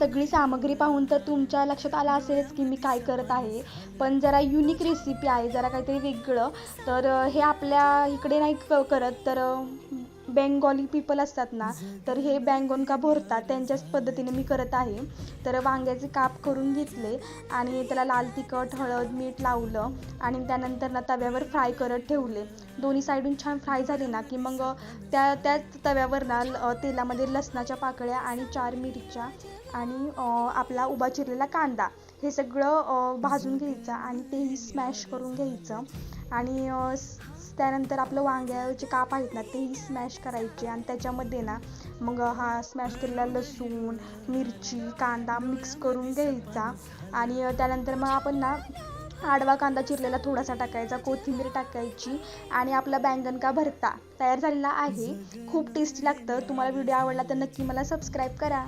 सगळी सामग्री पाहून तर तुमच्या लक्षात आलं असेलच की मी काय करत आहे, पण जरा युनिक रेसिपी आहे, जरा काहीतरी वेगळं. तर हे आपल्या इकडे नाही करत. तर बेंगॉली पीपल असतात ना, तर हे बैंगन का भरता त्यांच्याच पद्धतीने मी करत आहे. तर वांग्याचे काप करून घेतले आणि त्याला लाल तिखट, हळद, मीठ लावलं आणि त्यानंतर ना तव्यावर फ्राय करत ठेवले. दोन्ही साईडून छान फ्राय झाले ना की मग त्याच तव्यावर ना तेलामध्ये लसणाच्या पाकळ्या आणि 4 मिरच्या आणि आपला उभा चिरलेला कांदा हे सगळं भाजून घ्यायचं आणि तेही स्मॅश करून घ्यायचं. आणि त्यानंतर आपलं वांग्याचे काप आहेत ना तेही स्मॅश करायचे आणि त्याच्यामध्ये ना मग हा स्मॅश केलेला लसूण, मिरची, कांदा मिक्स करून घ्यायचा. आणि त्यानंतर मग आपण ना आडवा कांदा चिरलेला थोडासा टाकायचा, कोथिंबीर टाकायची आणि आपला बैंगन का भरता तयार झालेला आहे. खूप टेस्टी लागतं. तुम्हाला व्हिडिओ आवडला तर नक्की मला सबस्क्राईब करा.